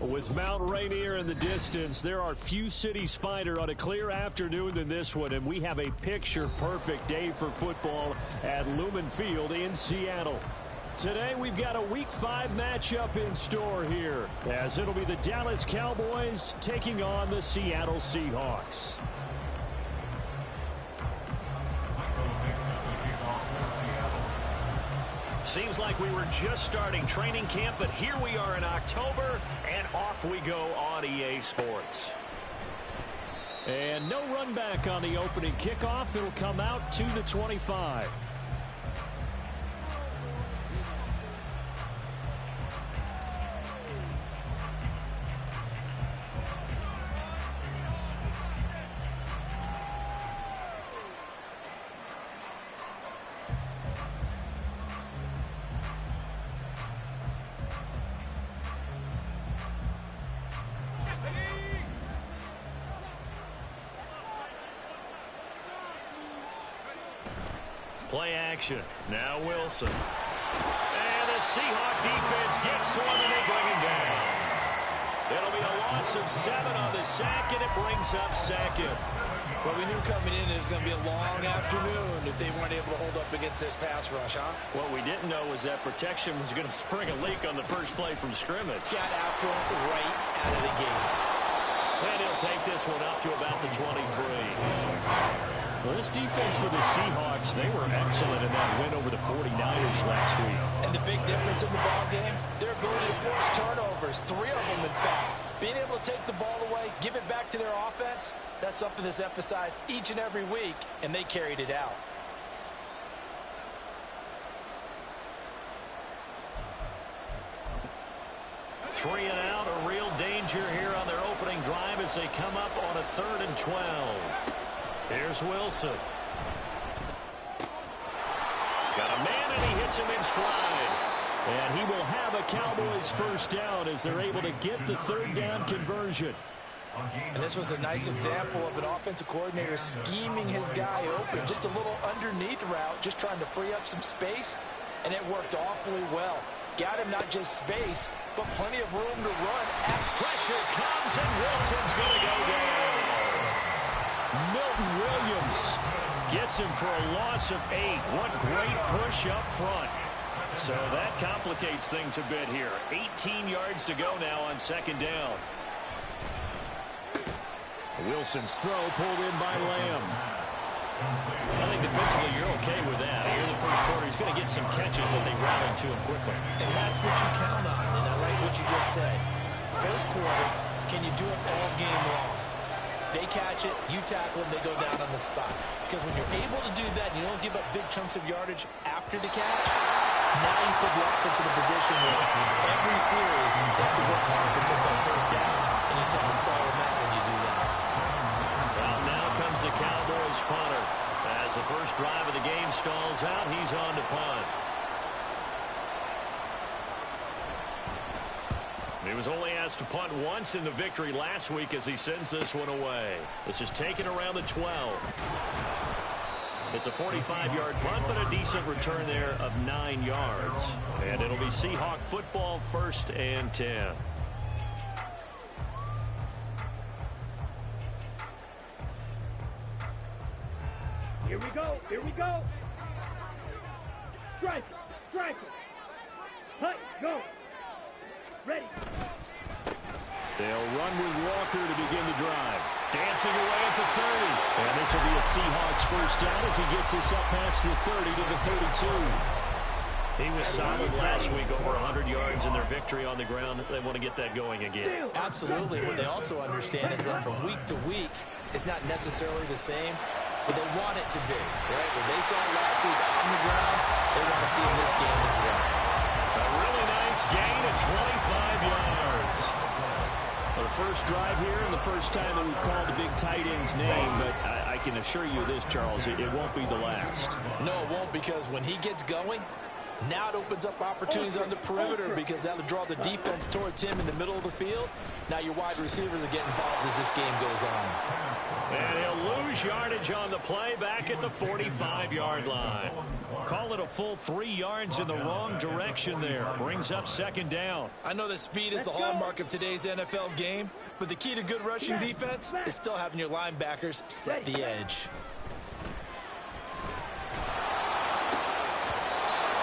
With Mount Rainier in the distance, there are few cities finer on a clear afternoon than this one, and we have a picture-perfect day for football at Lumen Field in Seattle. Today, we've got a Week 5 matchup in store here, as it'll be the Dallas Cowboys taking on the Seattle Seahawks. Seems like we were just starting training camp, but here we are in October, and off we go on EA Sports. And no run back on the opening kickoff. It'll come out to the 25. Play action. Now Wilson. And the Seahawk defense gets to him and they bring him down. It'll be a loss of 7 on the sack, and it brings up second. Well, we knew coming in it was going to be a long afternoon if they weren't able to hold up against this pass rush, huh? What we didn't know was that protection was going to spring a leak on the first play from scrimmage. Got after him right out of the gate. And he'll take this one up to about the 23. Well, this defense for the Seahawks, they were excellent in that win over the 49ers last week. And the big difference in the ball game, their ability to force turnovers, 3 of them in fact. Being able to take the ball away, give it back to their offense, that's something that's emphasized each and every week, and they carried it out. Three and out, a real danger here on their opening drive as they come up on a 3rd and 12. Here's Wilson. Got a man, and he hits him in stride. And he will have a Cowboys first down as they're able to get the 3rd down conversion. And this was a nice example of an offensive coordinator scheming his guy open. Just a little underneath route, just trying to free up some space, and it worked awfully well. Got him not just space, but plenty of room to run. Pressure comes, and Wilson's going to go down. Milton Williams gets him for a loss of 8. What great push up front. So that complicates things a bit here. 18 yards to go now on 2nd down. Wilson's throw pulled in by Lamb. I think defensively you're okay with that. Here in the first quarter, he's going to get some catches, but they rally to him quickly. And that's what you count on, and I like what you just said. First quarter, can you do it all game long? They catch it, you tackle them, they go down on the spot. Because when you're able to do that, you don't give up big chunks of yardage after the catch, now you put the offense in a position where every series they have to work hard to pick up first downs, and you tend to stall them out when you do that. Well, now comes the Cowboys punter. As the first drive of the game stalls out, he's on to punt. He was only asked to punt once in the victory last week as he sends this one away. This is taken around the 12. It's a 45-yard punt, but a decent return there of 9 yards. And it'll be Seahawk football, 1st and 10. Here we go. Here we go. Strike it. Strike it. Hut, go. Ready. They'll run with Walker to begin the drive. Dancing away at the 30. And this will be a Seahawks first down as he gets this up past the 30 to the 32. He was solid last week, over 100 yards in their victory on the ground. They want to get that going again. Absolutely. What they also understand is that from week to week, it's not necessarily the same, but they want it to be, right? When they saw it last week on the ground, they want to see in this game as well. gain of 25 yards. Well, the first drive here and the first time that we've called the big tight end's name, but I can assure you this, Charles, it won't be the last. No, it won't, because when he gets going, now it opens up opportunities on the perimeter because that'll draw the defense towards him in the middle of the field. Now your wide receivers are getting involved as this game goes on. And he'll lose yardage on the play back at the 45-yard line. Call it a full 3 yards in the wrong direction there. Brings up second down. I know that speed is the hallmark of today's NFL game, but the key to good rushing defense is still having your linebackers set the edge.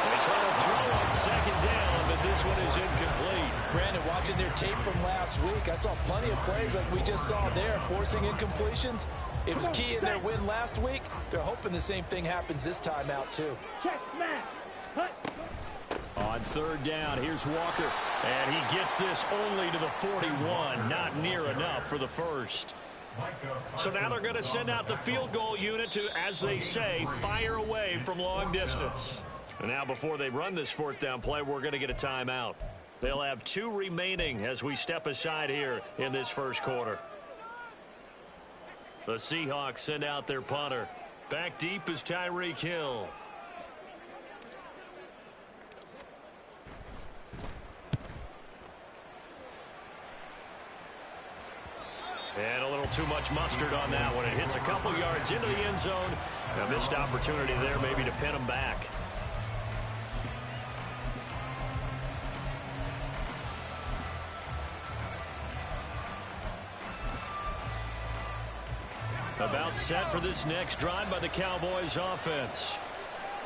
They try to throw on second down, but this one is incomplete. Brandon, watching their tape from last week, I saw plenty of plays like we just saw there, forcing incompletions. It was key in their win last week. They're hoping the same thing happens this time out, too. On third down, here's Walker. And he gets this only to the 41. Not near enough for the first. So now they're going to send out the field goal unit to, as they say, fire away from long distance. And now before they run this fourth down play, we're going to get a timeout. They'll have 2 remaining as we step aside here in this first quarter. The Seahawks send out their punter. Back deep is Tyreek Hill. And a little too much mustard on that one. It hits a couple yards into the end zone. A missed opportunity there maybe to pin them back. About set for this next drive by the Cowboys offense.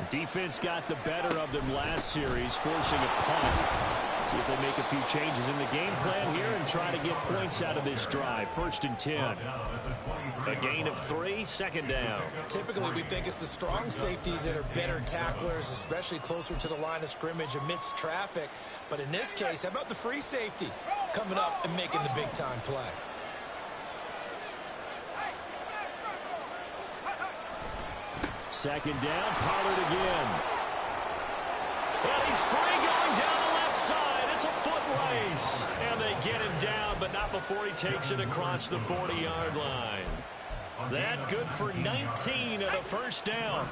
Defense got the better of them last series, forcing a punt. See if they make a few changes in the game plan here and try to get points out of this drive. 1st and 10. A gain of 3, second down. Typically, we think it's the strong safeties that are better tacklers, especially closer to the line of scrimmage amidst traffic. But in this case, how about the free safety coming up and making the big-time play? Second down, Pollard again. And he's free going down the left side. It's a foot race. And they get him down, but not before he takes it across the 40-yard line. That good for 19 at a first down.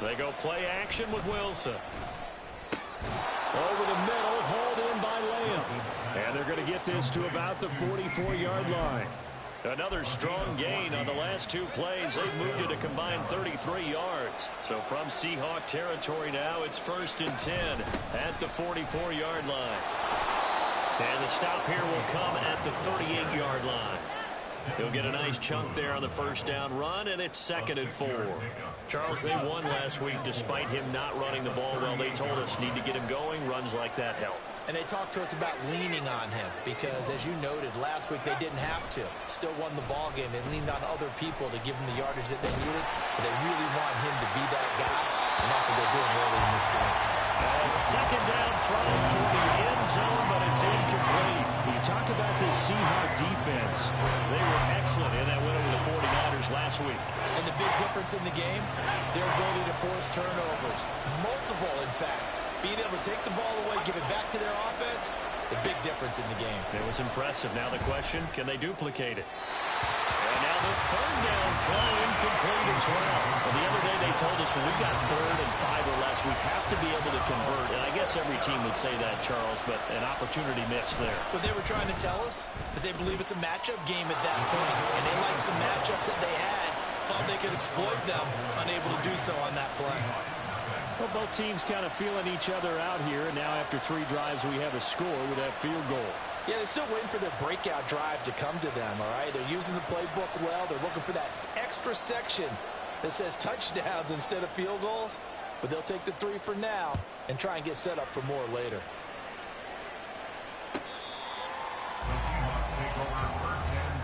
They go play action with Wilson. Over the middle, hauled in by Lamb. And they're going to get this to about the 44-yard line. Another strong gain on the last 2 plays. They've moved it a combined 33 yards. So from Seahawk territory now, it's 1st and 10 at the 44-yard line. And the stop here will come at the 38-yard line. He'll get a nice chunk there on the first down run, and it's 2nd and 4. Charles, they won last week despite him not running the ball well. They told us need to get him going. Runs like that help. And they talked to us about leaning on him because, as you noted, last week they didn't have to. Still won the ball game. They leaned on other people to give them the yardage that they needed, but they really want him to be that guy, and that's what they're doing early in this game. Second down throw for the end zone, but it's incomplete. You talk about this Seahawk defense. They were excellent in that win over the 49ers last week. And the big difference in the game, their ability to force turnovers. Multiple, in fact. Being able to take the ball away, give it back to their offense, the big difference in the game. It was impressive. Now the question, can they duplicate it? And now the third down throw incomplete as well. Well, the other day they told us when we got 3rd and 5 or less, we have to be able to convert. And I guess every team would say that, Charles, but an opportunity missed there. What they were trying to tell us is they believe it's a matchup game at that point. And they liked some matchups that they had, thought they could exploit them, unable to do so on that play. Well, both teams kind of feeling each other out here, and now after 3 drives, we have a score with that field goal. Yeah, they're still waiting for their breakout drive to come to them, all right? They're using the playbook well. They're looking for that extra section that says touchdowns instead of field goals. But they'll take the 3 for now and try and get set up for more later. The Seahawks take over 1st and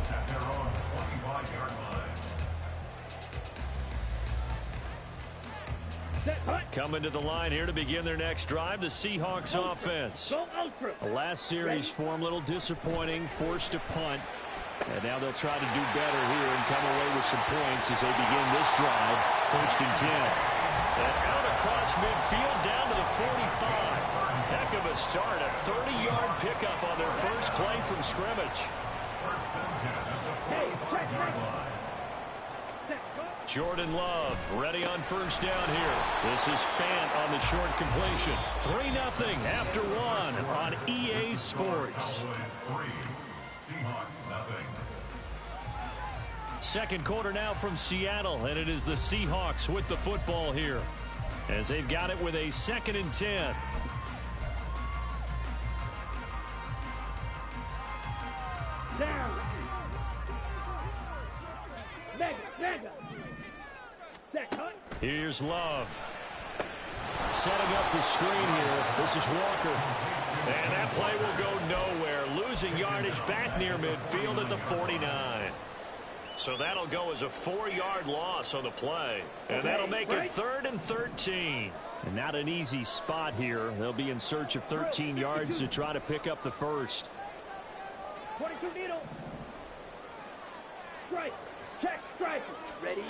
10 at their own 25-yard line. Coming to the line here to begin their next drive, the Seahawks offense. The last series for them, a little disappointing, forced to punt. And now they'll try to do better here and come away with some points as they begin this drive first and 10. And out across midfield down to the 45. Heck of a start. A 30-yard pickup on their first play from scrimmage. Hey, check. Jordan Love ready on first down here. This is Fant on the short completion. 3-0 after one on EA Sports. Second quarter now from Seattle, and it is the Seahawks with the football here as they've got it with a 2nd and 10. Down. Mega. Set, cut. Here's Love. Setting up the screen here. This is Walker. And that play will go nowhere. Losing yardage back near midfield at the 49. So that'll go as a 4-yard loss on the play. And that'll make it 3rd and 13. And not an easy spot here. They'll be in search of 13 yards to try to pick up the first. 22 needle. Strike. Check. Strike. Ready.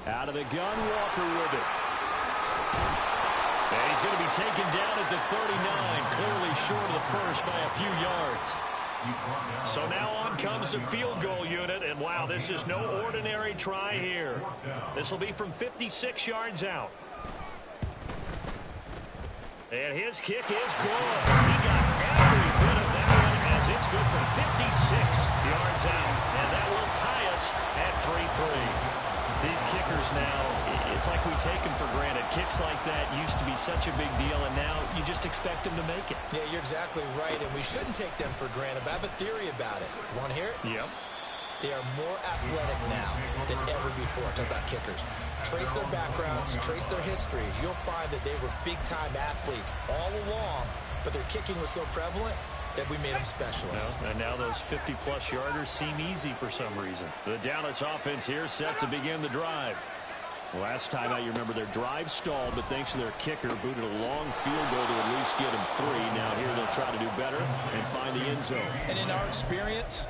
Out of the gun, Walker with it. And he's going to be taken down at the 39, clearly short of the first by a few yards. So now on comes the field goal unit, and wow, this is no ordinary try here. This will be from 56 yards out. And his kick is good. He got every bit of that one as it's good from 56 yards out. And that will tie us at 3-3. These kickers now, it's like we take them for granted. Kicks like that used to be such a big deal, and now you just expect them to make it. Yeah, you're exactly right, and we shouldn't take them for granted. But I have a theory about it. You want to hear it? Yep. They are more athletic now than ever before. Talk about kickers. Trace their backgrounds, trace their histories. You'll find that they were big-time athletes all along, but their kicking was so prevalent that we made them specialists. Well, and now those 50-plus yarders seem easy for some reason. The Dallas offense here set to begin the drive. Last time out, you remember their drive stalled, but thanks to their kicker, booted a long field goal to at least get them 3. Now here they'll try to do better and find the end zone. And in our experience,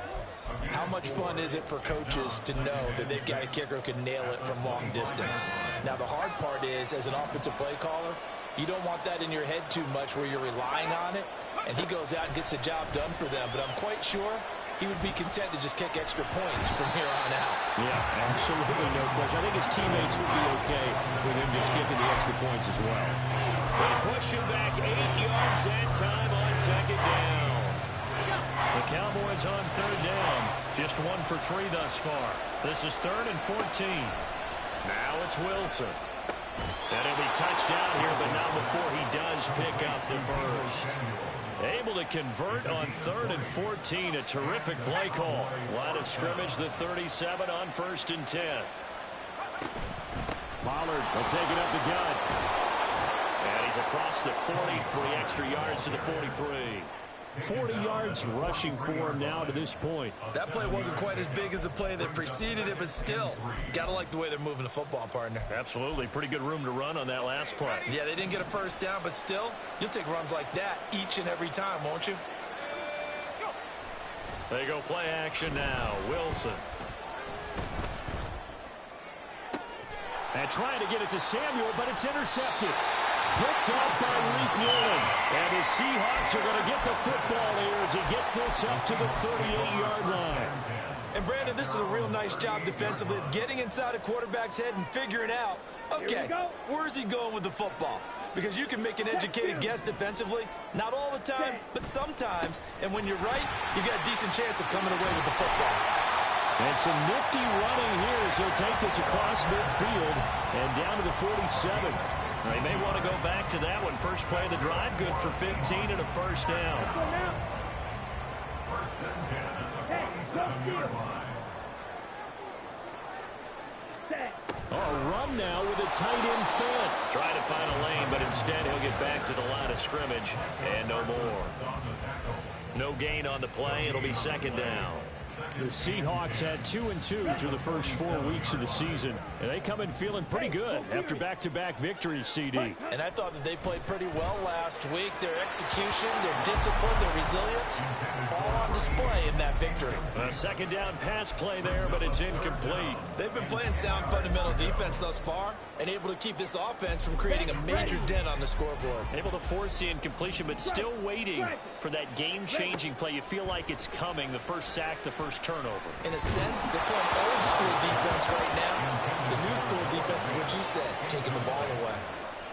how much fun is it for coaches to know that they've got a kicker who can nail it from long distance? Now, the hard part is, as an offensive play caller, you don't want that in your head too much where you're relying on it, and he goes out and gets the job done for them. But I'm quite sure he would be content to just kick extra points from here on out. Yeah, absolutely no question. I think his teammates would be okay with him just kicking the extra points as well. They push him back 8 yards that time on 2nd down. The Cowboys on 3rd down. Just 1 for 3 thus far. This is 3rd and 14. Now it's Wilson. And he'll be touched down here, but not before he does pick up the first. Able to convert on 3rd and 14. A terrific play call. Line of scrimmage, the 37 on 1st and 10. Pollard will take it up the gut. And he's across the 40, 3 extra yards to the 43. 40 yards rushing for him now to this point. That play wasn't quite as big as the play that preceded it, but still, got to like the way they're moving the football, partner. Absolutely. Pretty good room to run on that last play. Yeah, they didn't get a first down, but still, you'll take runs like that each and every time, won't you? They go play action now. Wilson. And trying to get it to Samuel, but it's intercepted. Picked up by Reek Woolen. And the Seahawks are going to get the football here as he gets this up to the 38-yard line. And, Brandon, this is a real nice job defensively of getting inside a quarterback's head and figuring out, okay, where's he going with the football? Because you can make an educated guess defensively, not all the time, but sometimes. And when you're right, you've got a decent chance of coming away with the football. And some nifty running here as he'll take this across midfield and down to the 47. They may want to go back to that one. First play of the drive, good for 15 and a first down. A run now with a tight end Fant. Trying to find a lane, but instead he'll get back to the line of scrimmage and no more. No gain on the play. It'll be 2nd down. The Seahawks had 2-2 through the first 4 weeks of the season, and they come in feeling pretty good after back-to-back victories, CD. And I thought that they played pretty well last week. Their execution, their discipline, their resilience, all on display in that victory. A second down pass play there, but it's incomplete. They've been playing sound fundamental defense thus far and able to keep this offense from creating a major dent on the scoreboard. Able to force the incompletion, but still waiting for that game-changing play. You feel like it's coming, the first sack, the first turnover. In a sense, they're playing old school defense right now. The new school defense is what you said, taking the ball away.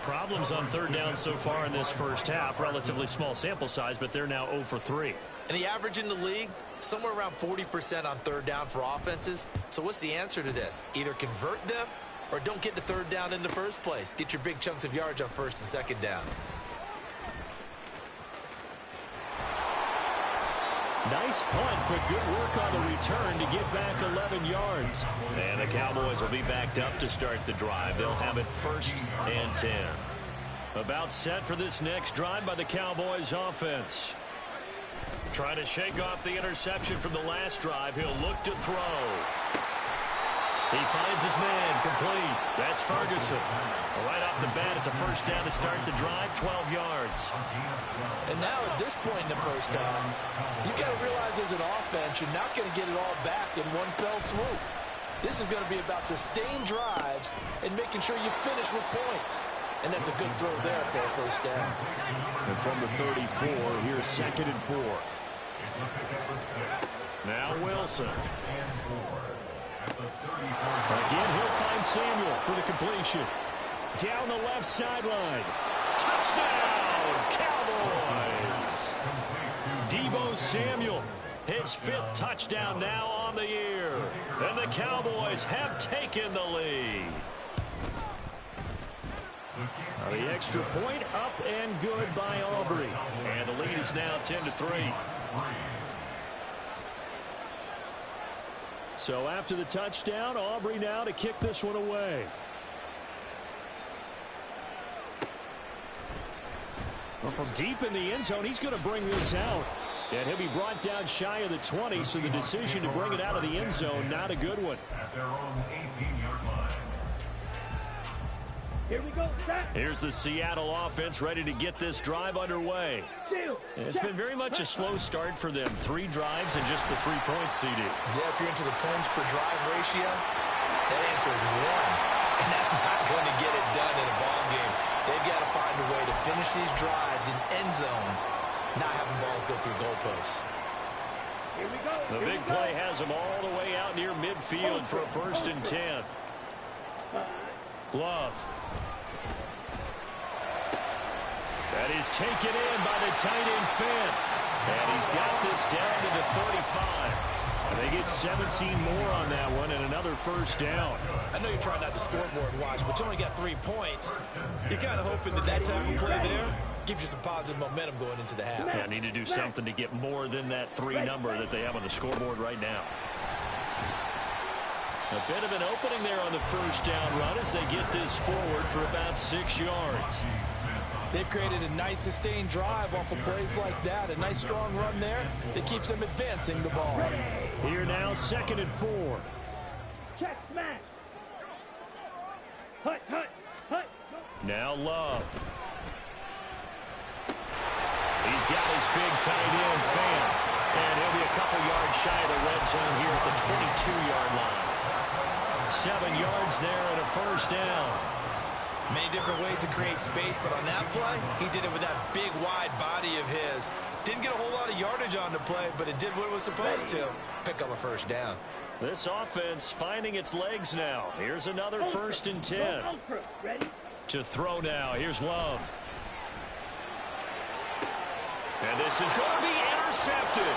Problems on third down so far in this first half. Relatively small sample size, but they're now 0 for 3. And the average in the league, somewhere around 40% on third down for offenses. So what's the answer to this? Either convert them or don't get to third down in the first place. Get your big chunks of yards on first and second down. Nice punt, but good work on the return to get back 11 yards. And the Cowboys will be backed up to start the drive. They'll have it 1st and 10. About set for this next drive by the Cowboys offense. Trying to shake off the interception from the last drive. He'll look to throw. He finds his man, complete. That's Ferguson. Right off the bat, it's a first down to start the drive, 12 yards. And now at this point in the first half, you got to realize as an offense, you're not going to get it all back in one fell swoop. This is going to be about sustained drives and making sure you finish with points. And that's a good throw there for a first down. And from the 34, here's 2nd and 4. Now Wilson. Again, he'll find Samuel for the completion. Down the left sideline. Touchdown, Cowboys! Deebo Samuel, his 5th touchdown now on the year. And the Cowboys have taken the lead. The extra point up and good by Aubrey. And the lead is now 10-3. So after the touchdown, Aubrey now to kick this one away. Well, from deep in the end zone, he's going to bring this out. And he'll be brought down shy of the 20, so the decision to bring it out of the end zone, not a good one. At their own 18-yard line. Here we go, set. Here's the Seattle offense ready to get this drive underway. It's been very much a slow start for them. 3 drives and just the 3 points, CD. Yeah, if you're into the points per drive ratio, that answer is 1. And that's not going to get it done in a ball game. They've got to find a way to finish these drives in end zones, not having balls go through goalposts. Here we go. The big play has them all the way out near midfield for a 1st and 10. Glove. That is taken in by the tight end Finn. And he's got this down to the 35. And they get 17 more on that one and another first down. I know you're trying not to scoreboard watch, but you only got 3 points. You're kind of hoping that that type of play there gives you some positive momentum going into the half. Yeah, need to do something to get more than that 3 number that they have on the scoreboard right now. A bit of an opening there on the first down run as they get this forward for about 6 yards. They've created a nice sustained drive off of plays like that. A nice strong run there that keeps them advancing the ball. Here now, 2nd and 4. Check, smash. Hut, hut, hut. Now Love. He's got his big tight end Fan. And he'll be a couple yards shy of the red zone here at the 22-yard line. 7 yards there and a first down. Many different ways to create space, but on that play, he did it with that big, wide body of his. Didn't get a whole lot of yardage on the play, but it did what it was supposed to. Pick up a first down. This offense finding its legs now. Here's another 1st and 10. Ready? To throw now. Here's Love. And this is going to be intercepted.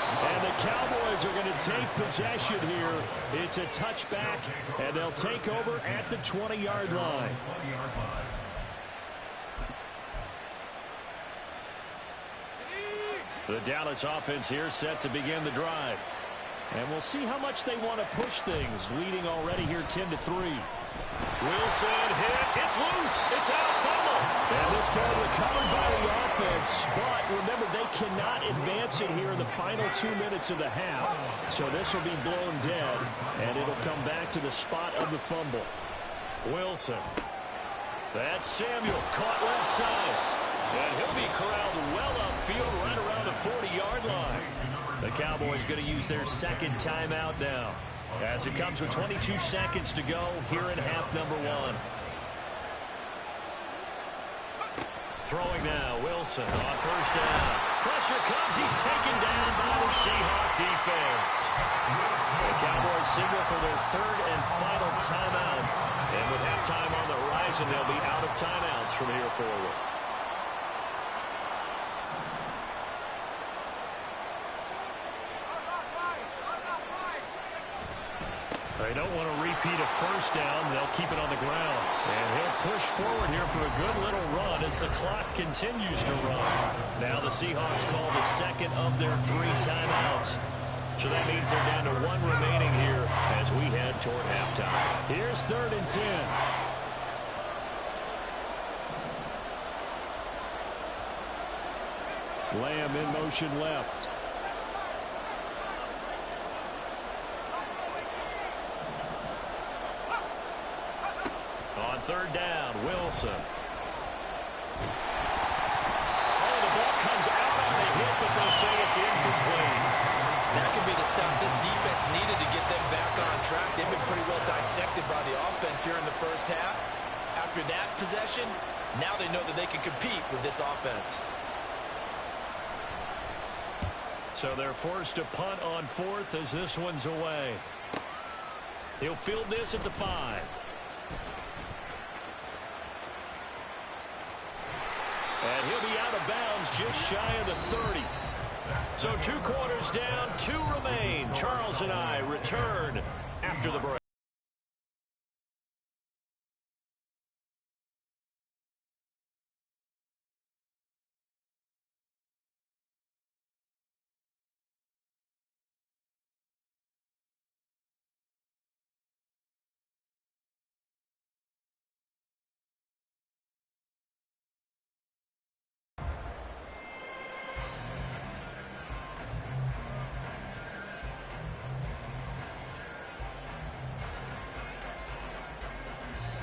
And the Cowboys are going to take possession here. It's a touchback, and they'll take over at the 20-yard line. The Dallas offense here set to begin the drive. And we'll see how much they want to push things, leading already here 10-3. Wilson hit. It's loose. It's out, fumble. And This ball recovered by the offense, but remember, they cannot advance it here in the final 2 minutes of the half. So this will be blown dead, and it'll come back to the spot of the fumble. Wilson. That's Samuel, caught left side. And he'll be corralled well upfield right around the 40-yard line. The Cowboys going to use their second timeout now, as it comes with 22 seconds to go here in half number 1. Throwing now, Wilson on first down. Pressure comes. He's taken down by the Seahawks defense. The Cowboys signal for their third and final timeout. And with halftime on the horizon, they'll be out of timeouts from here forward. They don't want to repeat a first down. They'll keep it on the ground. And he'll push forward here for a good little run as the clock continues to run. Now the Seahawks call the second of their 3 timeouts. So that means they're down to 1 remaining here as we head toward halftime. Here's 3rd and 10. Lamb in motion left. On 3rd down, Wilson. Oh, the ball comes out on the hit, but they'll say it's incomplete. That could be the stuff this defense needed to get them back on track. They've been pretty well dissected by the offense here in the first half. After that possession, now they know that they can compete with this offense. So they're forced to punt on 4th as this one's away. He'll field this at the 5. And he'll be out of bounds just shy of the 30. So 2 quarters down, 2 remain. Charles and I return after the break.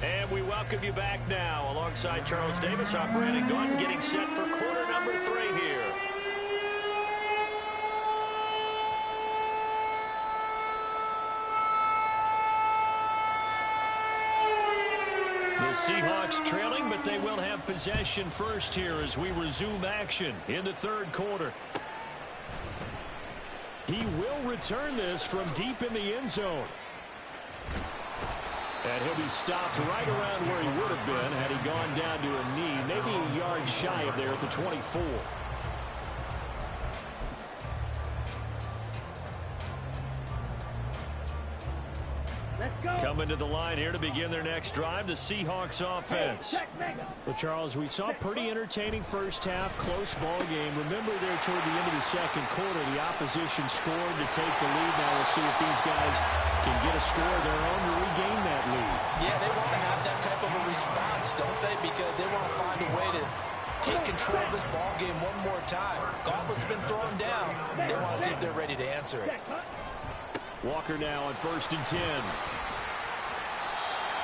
And we welcome you back now. Alongside Charles Davis, I'm Brandon Gaudin, getting set for quarter number 3 here. The Seahawks trailing, but they will have possession first here as we resume action in the 3rd quarter. He will return this from deep in the end zone. And he'll be stopped right around where he would have been had he gone down to a knee, maybe a yard shy of there at the 24. Coming to the line here to begin their next drive, the Seahawks offense. Well, Charles, we saw a pretty entertaining first half, close ball game. Remember there toward the end of the 2nd quarter, the opposition scored to take the lead. Now we'll see if these guys can get a score of their own to regain that lead. Yeah, they want to have that type of a response, don't they? Because they want to find a way to take control of this ball game one more time. Gauntlet's been thrown down. They want to see if they're ready to answer it. Walker now on 1st and 10.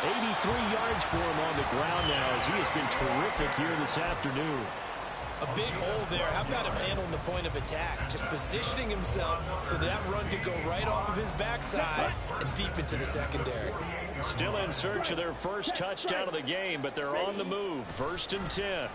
83 yards for him on the ground now as he has been terrific here this afternoon. A big hole there. How about him handling the point of attack? Just positioning himself so that run could go right off of his backside and deep into the secondary. Still in search of their first touchdown of the game, but they're on the move. 1st and 10.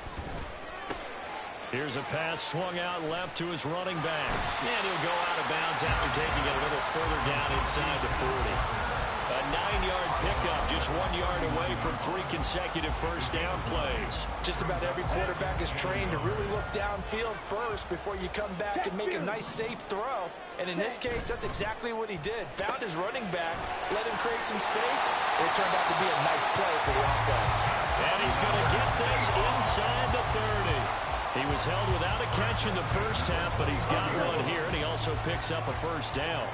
Here's a pass swung out left to his running back. And he'll go out of bounds after taking it a little further down inside the 40. A 9-yard pickup, just 1 yard away from 3 consecutive first down plays. Just about every quarterback is trained to really look downfield first before you come back and make a nice, safe throw. And in this case, that's exactly what he did. Found his running back, let him create some space. It turned out to be a nice play for the offense. And he's going to get this inside the 30. He was held without a catch in the first half, but he's got one here, and he also picks up a first down.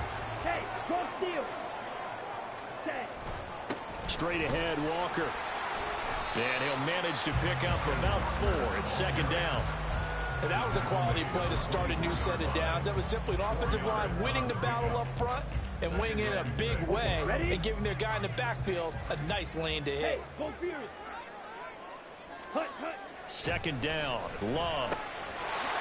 Hey, go steal. Straight ahead, Walker. And he'll manage to pick up about 4. It's second down. And that was a quality play to start a new set of downs. That was simply an offensive line winning the battle up front and winning it in a big way and giving their guy in the backfield a nice lane to hit. Second down. Love.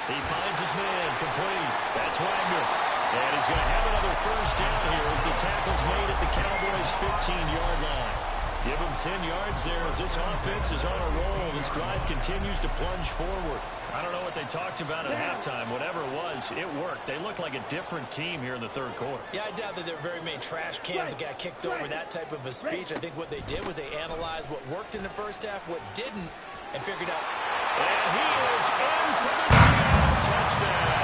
He finds his man. Complete. That's Wagner. And he's going to have another first down here as the tackle's made at the Cowboys' 15-yard line. Give him 10 yards there as this offense is on a roll. This drive continues to plunge forward. I don't know what they talked about at halftime. Whatever it was, it worked. They look like a different team here in the third quarter. Yeah, I doubt that there are very many trash cans that got kicked over that type of a speech. I think what they did was they analyzed what worked in the first half, what didn't, and figured out. And he is in for the Seattle touchdown.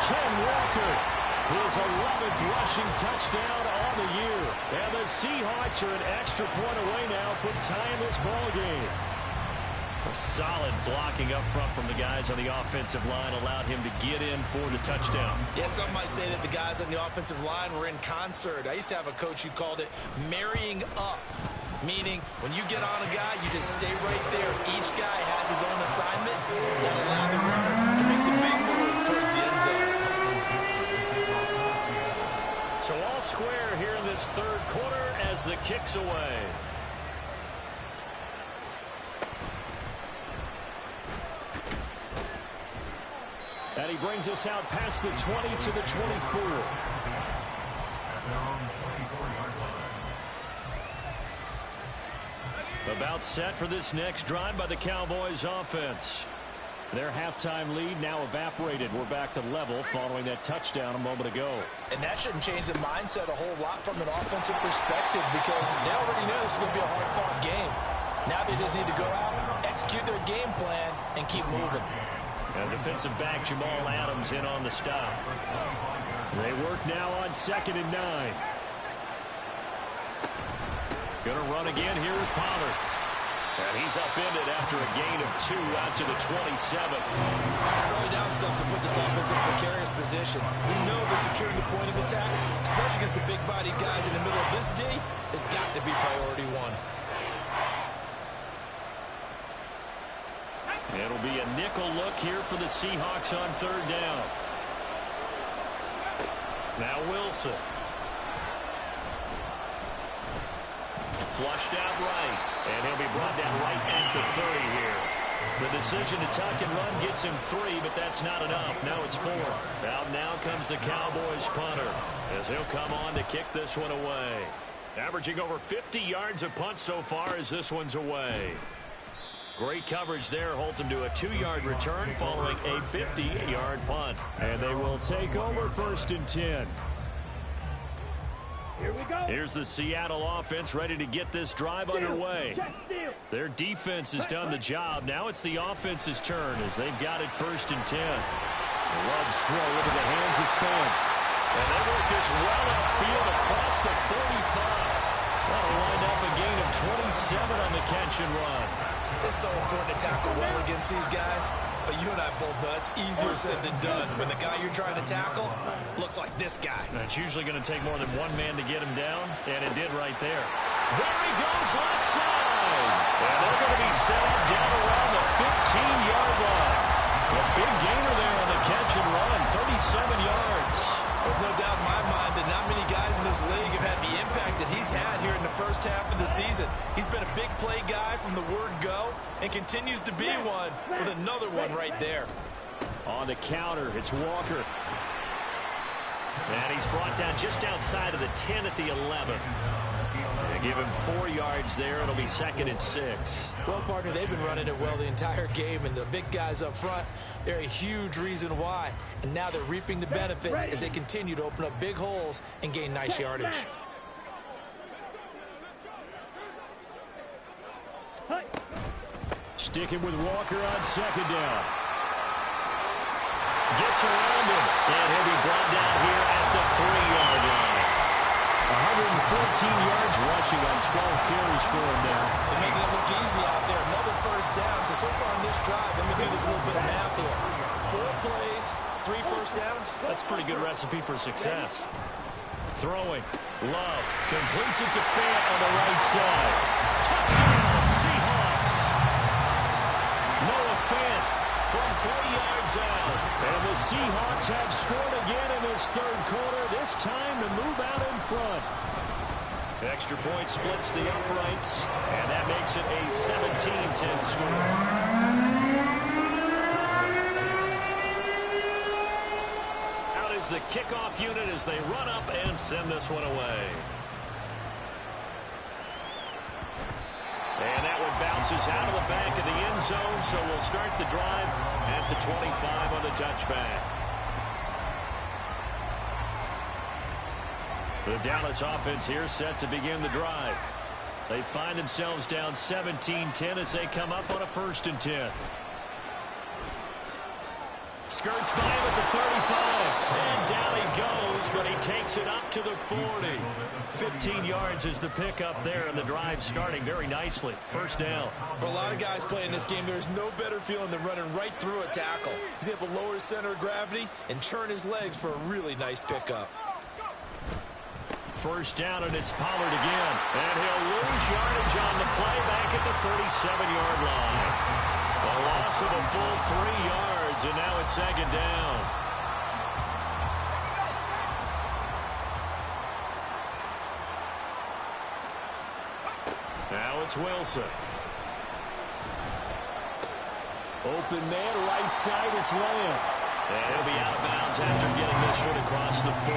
Ken Walker, his 11th rushing touchdown on the year. And the Seahawks are an extra point away now from tying this ball game. A solid blocking up front from the guys on the offensive line allowed him to get in for the touchdown. Yeah, some might say that the guys on the offensive line were in concert. I used to have a coach who called it marrying up, meaning when you get on a guy, you just stay right there. Each guy has his own assignment that allowed the runner to make the big move towards the end zone. So all square here in this third quarter as the kick's away. And he brings us out past the 20 to the 24. About set for this next drive by the Cowboys offense. Their halftime lead now evaporated. We're back to level following that touchdown a moment ago. And that shouldn't change the mindset a whole lot from an offensive perspective because they already knew this is going to be a hard-fought game. Now they just need to go out, execute their game plan, and keep moving. And defensive back Jamal Adams in on the stop. They work now on 2nd and 9. Going to run again here with Pollard. And he's upended after a gain of 2 out to the 27. Early down stuff to put this offense in a precarious position. We know that securing the point of attack, especially against the big-bodied guys in the middle of this D, has got to be priority 1. It'll be a nickel look here for the Seahawks on 3rd down. Now Wilson. Flushed out right. And he'll be brought down right at the 30 here. The decision to tuck and run gets him 3, but that's not enough. Now it's 4th. Out now comes the Cowboys punter as he'll come on to kick this one away. Averaging over 50 yards a punt so far as this one's away. Great coverage there, holds him to a 2-yard return following a 50-yard punt. And they will take over 1st and 10. Here we go. Here's the Seattle offense ready to get this drive underway. Their defense has done the job. Now it's the offense's turn as they've got it 1st and 10. Love's throw into the hands of Fenn. And they work this well upfield across the 45. That'll wind up a gain of 27 on the catch and run. It's so important to tackle well against these guys, but you and I both know it's easier said than done when the guy you're trying to tackle looks like this guy. And it's usually going to take more than one man to get him down, and it did right there. There he goes left side. And they're going to be set up down around the 15-yard line. A big gainer there on the catch and run, 37 yards. There's no doubt in my mind that not many guys in this league have had the impact that he's had here in the first half of the season. He's been a big play guy from the word go and continues to be one with another one right there. On the counter, it's Walker. And he's brought down just outside of the 10 at the 11. They give him 4 yards there. It'll be 2nd and 6. Well, partner, they've been running it well the entire game, and the big guys up front, they're a huge reason why. And now they're reaping the benefits as they continue to open up big holes and gain nice yardage. Sticking with Walker on 2nd down. Gets around him, and he'll be brought down here at the 3-yard line. 114 yards rushing on 12 carries for him now. They're making it look easy out there. Another first down. So far in this drive, let me do this little bit of math here. 4 plays, 3 first downs. That's a pretty good recipe for success. Throwing. Love completes it to Fant on the right side. Touchdown, Finn from 3 yards out. And the Seahawks have scored again in this third quarter, this time to move out in front. Extra point splits the uprights, and that makes it a 17-10 score. Out is the kickoff unit as they run up and send this one away. And that one bounces out of the back of the end zone, so we'll start the drive at the 25 on the touchback. The Dallas offense here set to begin the drive. They find themselves down 17-10 as they come up on a 1st and 10. Skirts by him at the 35. And down he goes, but he takes it up to the 40. 15 yards is the pickup there, and the drive starting very nicely. 1st down. For a lot of guys playing this game, there's no better feeling than running right through a tackle. He's able to lower his center of gravity and churn his legs for a really nice pickup. 1st down, and it's Pollard again. And he'll lose yardage on the play back at the 37-yard line. A loss of a full 3 yards, and now it's 2nd down. Now it's Wilson. Open man, right side, it's Lamb. And he'll be out of bounds after getting this one across the 40.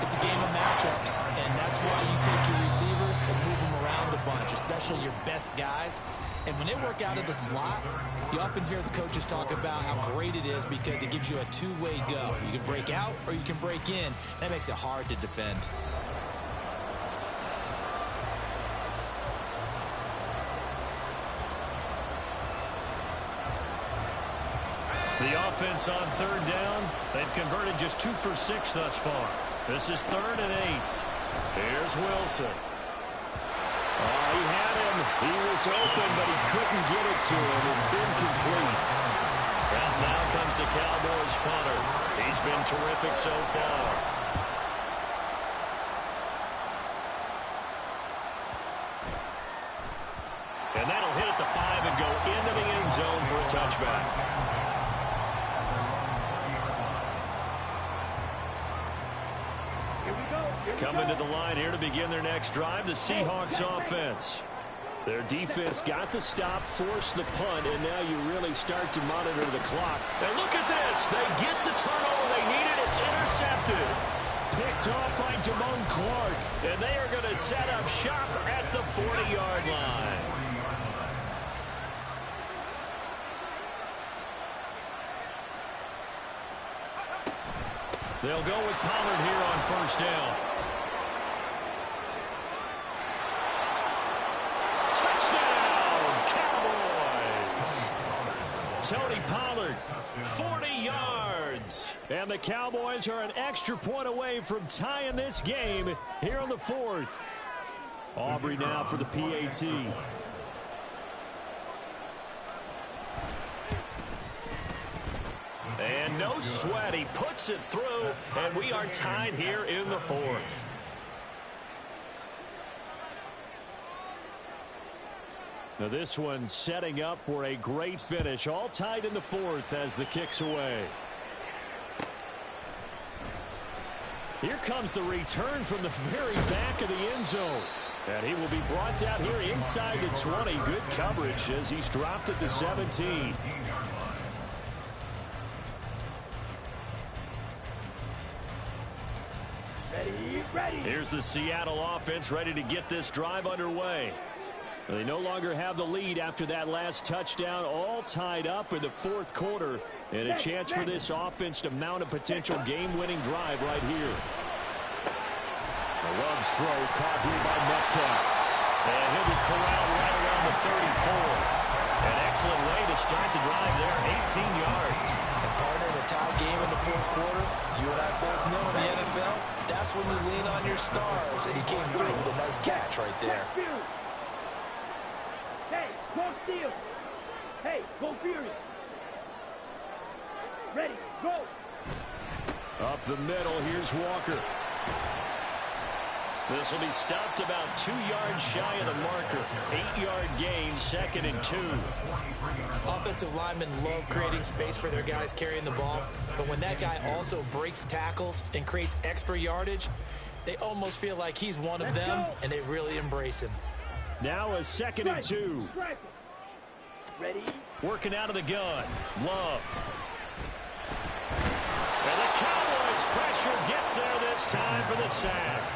It's a game of matchups, and that's why you take your receivers and move them around a bunch, especially your best guys. And when they work out of the slot, you often hear the coaches talk about how great it is because it gives you a two-way go. You can break out or you can break in. That makes it hard to defend. The offense on 3rd down. They've converted just 2 for 6 thus far. This is 3rd and 8. Here's Wilson. Oh, he had him. He was open, but he couldn't get it to him. It's incomplete. And now comes the Cowboys punter. He's been terrific so far. And that'll hit at the 5 and go into the end zone for a touchback. Coming to the line here to begin their next drive, the Seahawks offense. Their defense got the stop, forced the punt, and now you really start to monitor the clock. And look at this. They get the turnover they needed. It's intercepted. Picked off by Damone Clark. And they are going to set up shop at the 40-yard line. They'll go with Pollard here on 1st down. Tony Pollard, 40 yards. And the Cowboys are an extra point away from tying this game here on the 4th. Aubrey now for the PAT. And no sweat. He puts it through, and we are tied here in the 4th. Now this one setting up for a great finish. All tied in the 4th as the kick's away. Here comes the return from the very back of the end zone. And he will be brought down here inside the 20. Good coverage as he's dropped at the 17. Ready. Here's the Seattle offense ready to get this drive underway. They no longer have the lead after that last touchdown, all tied up in the 4th quarter, and a chance for this offense to mount a potential game-winning drive right here. The Love's throw caught here by Metcalf. And he'll be corralled right around the 34. An excellent way to start the drive there, 18 yards. And partner, in a tie game in the 4th quarter, you and I both know in the NFL, that's when you lean on your stars, and he came through with a nice catch right there. Hey, go steal. Hey, go furious. Ready, go. Up the middle, here's Walker. This will be stopped about 2 yards shy of the marker. 8-yard gain, 2nd and 2. Offensive linemen love creating space for their guys carrying the ball, but when that guy also breaks tackles and creates extra yardage, they almost feel like he's one of them, and they really embrace him. Now a 2nd and 2. Ready? Working out of the gun. Love. And the Cowboys pressure gets there this time for the sack.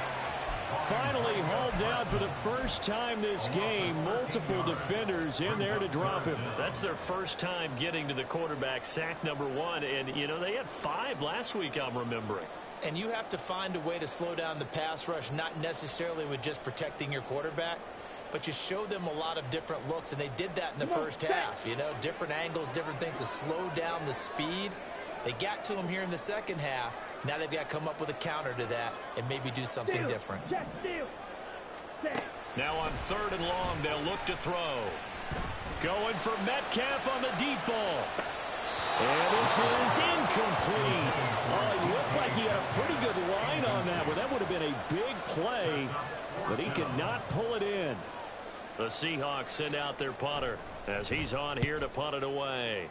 Finally hauled down for the first time this game. Multiple defenders in there to drop him. That's their first time getting to the quarterback, sack number 1. And, you know, they had 5 last week, I'm remembering. And you have to find a way to slow down the pass rush, not necessarily with just protecting your quarterback, but you show them a lot of different looks, and they did that in the first half. You know, different angles, different things to slow down the speed. They got to him here in the second half. Now they've got to come up with a counter to that and maybe do something different. Now on 3rd and long, they'll look to throw. Going for Metcalf on the deep ball. And this is incomplete. Oh, it looked like he had a pretty good line on that one. That would have been a big play, but he could not pull it in. The Seahawks send out their punter as he's on here to punt it away.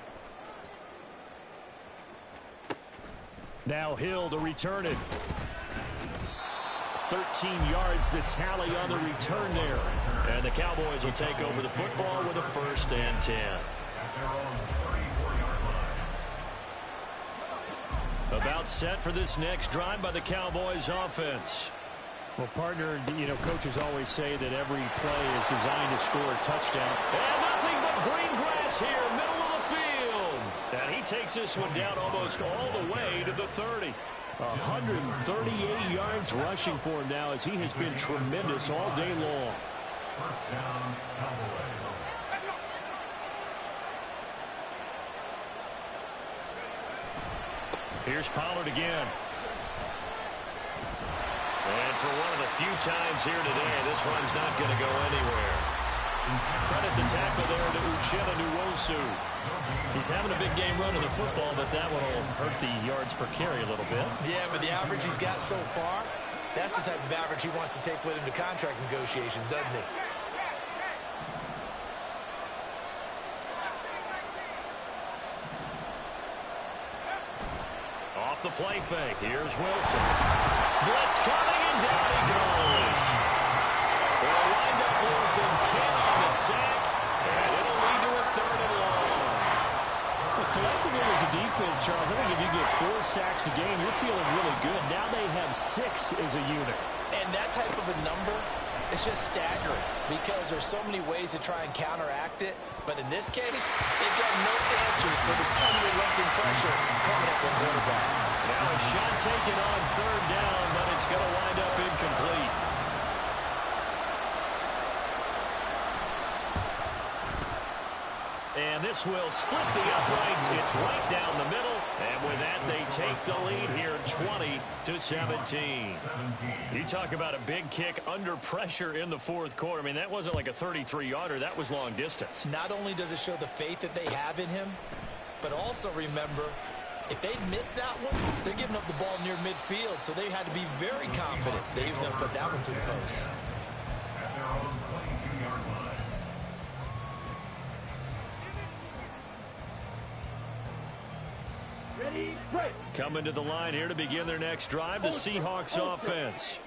Now Hill to return it. 13 yards the tally on the return there. And the Cowboys will take over the football with a 1st and 10. About set for this next drive by the Cowboys offense. Well, partner, you know, coaches always say that every play is designed to score a touchdown. And nothing but green grass here, middle of the field. And he takes this one down almost all the way to the 30. 138 yards rushing for him now, as he has been tremendous all day long. First down, Cowboys. Here's Pollard again. And for one of the few times here today, this run's not going to go anywhere. Credit the tackle there to Uchenna Nwosu. He's having a big game running the football, but that one will hurt the yards per carry a little bit. Yeah, but the average he's got so far, that's the type of average he wants to take with him to contract negotiations, doesn't he? Off the play fake. Here's Wilson. Blitz coming, and down he goes. They'll wind up losing 10 on the sack, and it'll lead to a 3rd and long. Well, collectively as a defense, Charles, I think if you get 4 sacks a game, you're feeling really good. Now they have 6 as a unit. And that type of a number, it's just staggering because there's so many ways to try and counteract it. But in this case, they've got no answers for this unrelenting pressure coming at the quarterback. Now a shot taken on 3rd down, but it's going to wind up incomplete. And this will split the uprights. It's right down the middle. And with that, they take the lead here 20-17. You talk about a big kick under pressure in the 4th quarter. I mean, that wasn't like a 33-yarder. That was long distance. Not only does it show the faith that they have in him, but also remember, if they'd missed that one, they're giving up the ball near midfield. So they had to be very confident that he was going to put that one to the post. At their own 22-yard line. Ready? Break. Coming to the line here to begin their next drive, the Seahawks offense.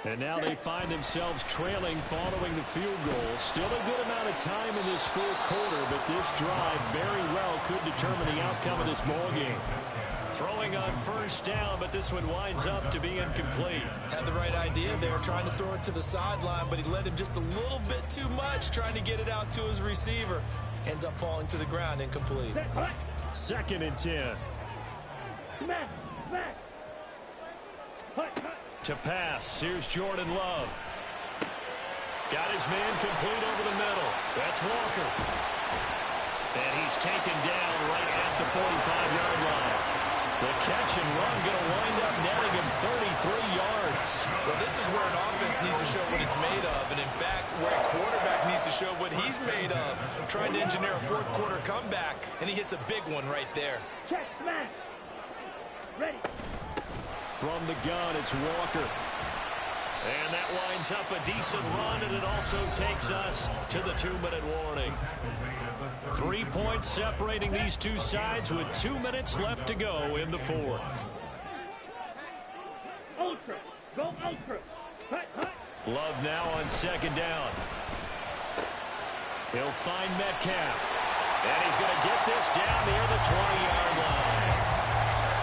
And now they find themselves trailing following the field goal. Still a good amount of time in this 4th quarter, but this drive very well could determine the outcome of this ball game. Throwing on 1st down, but this one winds up to be incomplete. Had the right idea there, trying to throw it to the sideline, but he led him just a little bit too much, trying to get it out to his receiver. Ends up falling to the ground, incomplete. 2nd and 10. Smash! Smash! Hut! To pass, here's Jordan Love. Got his man complete over the middle. That's Walker. And he's taken down right at the 45-yard line. The catch and run going to wind up netting him 33 yards. Well, this is where an offense needs to show what it's made of, and in fact, where a quarterback needs to show what he's made of. Trying to engineer a 4th quarter comeback, and he hits a big one right there. Check! Smash! Ready? From the gun, it's Walker. And that winds up a decent run, and it also takes us to the 2-minute warning. 3 points separating these two sides with 2 minutes left to go in the fourth. Ultra. Go ultra. Hut, hut. Love now on second down. He'll find Metcalf. And he's going to get this down near the 20-yard line.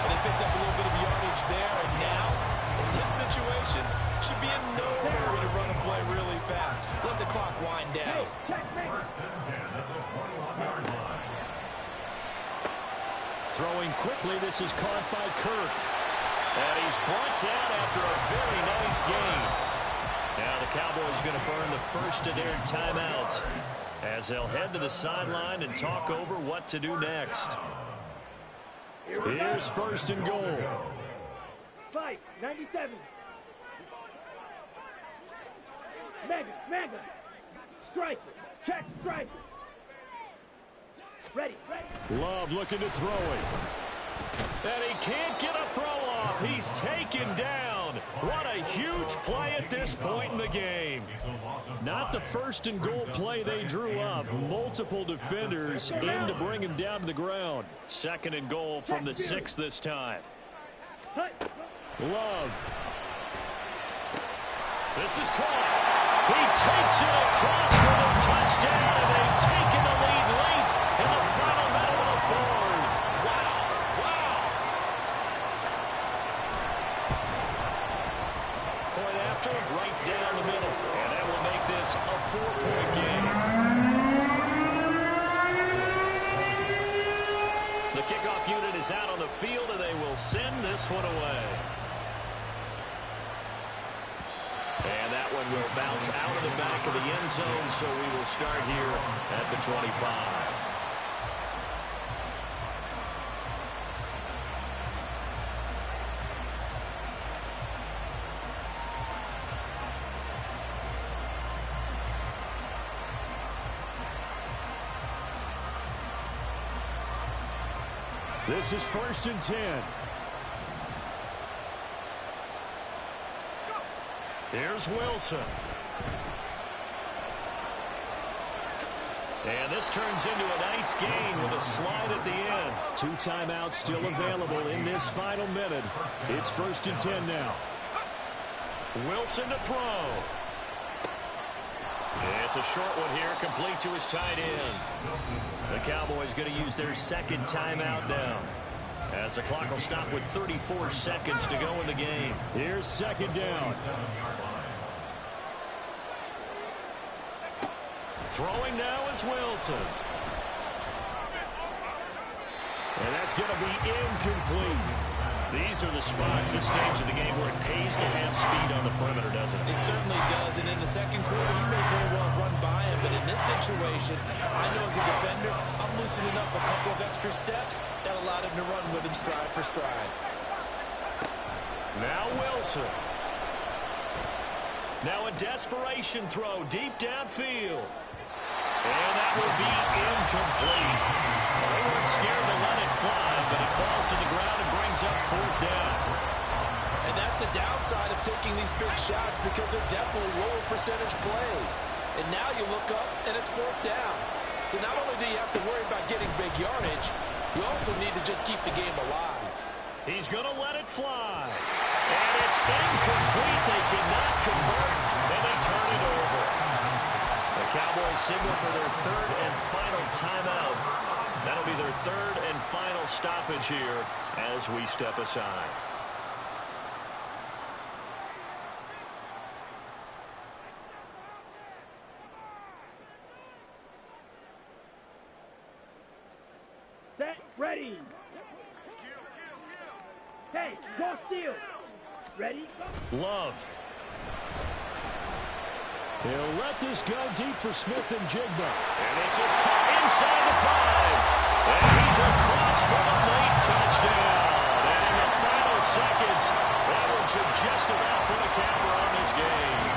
And they picked up a little bit of yardage there, and now, in this situation, should be in no hurry to run a play really fast. Let the clock wind down. First and 10 at the 21-yard line. Throwing quickly, this is caught by Kirk. And he's brought down after a very nice gain. Now the Cowboys going to burn the first of their timeouts as they'll head to the sideline and talk over what to do next. Here's first and goal. 5-97. Mega. Striker. Check striker. Ready. Love looking to throw it. And he can't get a throw off. He's taken down. What a huge play at this point in the game. Not the first and goal play they drew up. Multiple defenders in to bring him down to the ground. Second and goal from the 6 this time. Love. This is caught. He takes it across for the touchdown, and they've taken the lead late in the final minute of the fourth. Wow. Point after, right down the middle. And that will make this a 4-point game. The kickoff unit is out on the field, and they will send this one away. And that one will bounce out of the back of the end zone, so we will start here at the 25. This is first and 10. Here's Wilson. And this turns into a nice gain with a slide at the end. 2 timeouts still available in this final minute. It's first and 10 now. Wilson to throw. It's a short one here, complete to his tight end. The Cowboys going to use their second timeout now, as the clock will stop with 34 seconds to go in the game. Here's second down. Throwing now is Wilson. And that's going to be incomplete. These are the spots, this stage of the game, where it pays to have speed on the perimeter, doesn't it? It certainly does, and in the second quarter, he may very well run by him, but in this situation, I know as a defender, I'm loosening up a couple of extra steps that allowed him to run with him stride for stride. Now Wilson. Now a desperation throw deep downfield. And that will be incomplete. They weren't scared to let it fly, but it falls to the ground and brings up fourth down. And that's the downside of taking these big shots, because they're definitely lower percentage plays. And now you look up, and it's fourth down. So not only do you have to worry about getting big yardage, you also need to just keep the game alive. He's going to let it fly. And it's incomplete. They cannot convert, and they turn it over. The Cowboys signal for their third and final timeout. That'll be their third and final stoppage here as we step aside. Set, ready. Hey, go steal. Ready? Go. Love. He'll let this go deep for Smith and Jigba. And this is caught inside the 5. And he's across for a late touchdown. And in the final seconds, that one should just about put a capper on this game.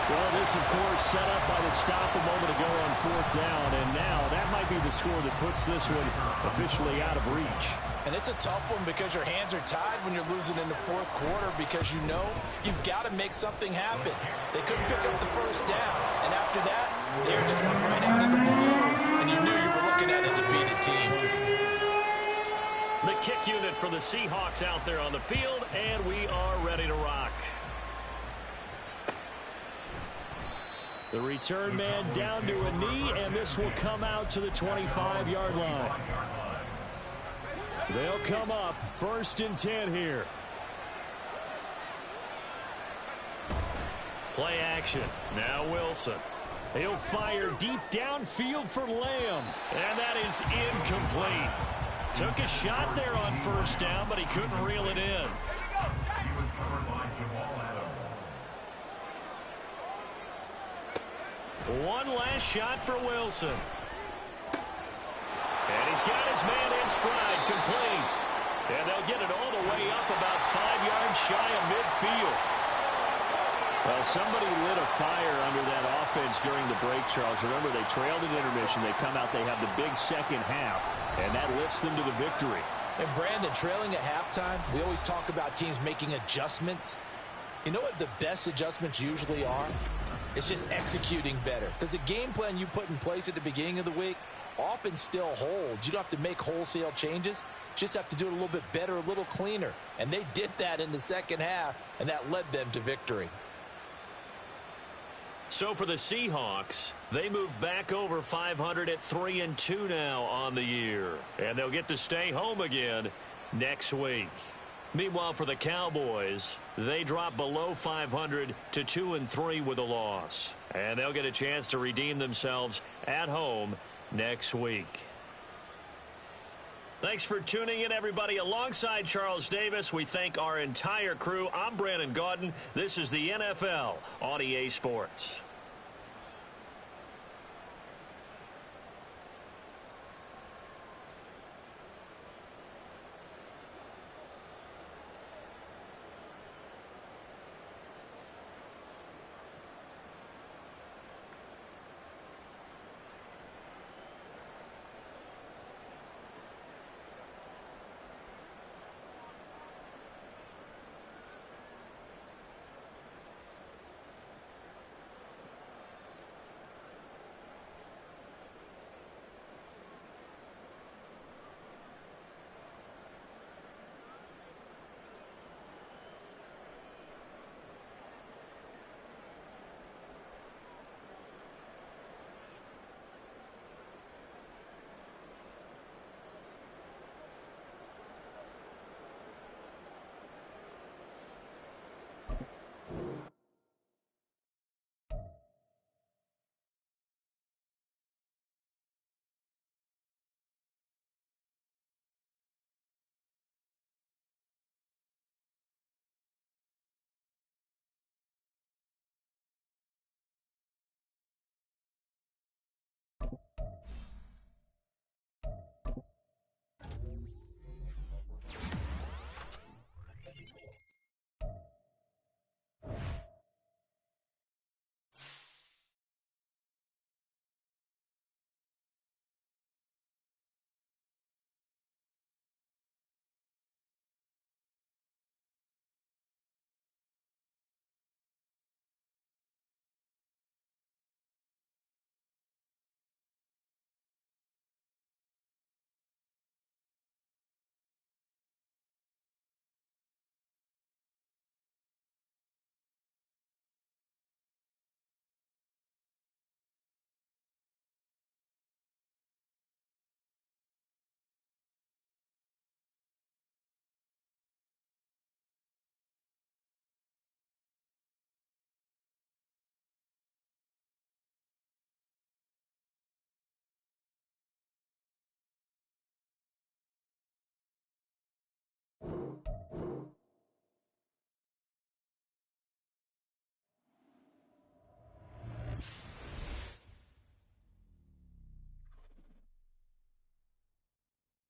Well, this, of course, set up by the stop a moment ago on 4th down, and now that might be the score that puts this one officially out of reach. And it's a tough one because your hands are tied when you're losing in the 4th quarter because you know you've got to make something happen. They couldn't pick up the first down, and after that, the air just went right out of the balloon, and you knew you were looking at a defeated team. The kick unit for the Seahawks out there on the field, and we are ready to rock. The return man down to a knee, and this will come out to the 25-yard line. They'll come up 1st and 10 here. Play action. Now Wilson. He'll fire deep downfield for Lamb. And that is incomplete. Took a shot there on 1st down, but he couldn't reel it in. One last shot for Wilson. And he's got his man in stride, complete. And they'll get it all the way up about 5 yards shy of midfield. Well, somebody lit a fire under that offense during the break, Charles. Remember, they trailed at intermission. They come out, they have the big second half, and that lifts them to the victory. And Brandon, trailing at halftime, we always talk about teams making adjustments. You know what the best adjustments usually are? It's just executing better. Because the game plan you put in place at the beginning of the week often still holds. You don't have to make wholesale changes. Just have to do it a little bit better, a little cleaner. And they did that in the second half, and that led them to victory. So for the Seahawks, they move back over 500 at 3-2 now on the year. And they'll get to stay home again next week. Meanwhile, for the Cowboys, they drop below 500 to 2-3 with a loss. And they'll get a chance to redeem themselves at home next week. Thanks for tuning in, everybody. Alongside Charles Davis, we thank our entire crew. I'm Brandon Gaudin. This is the NFL on EA Sports.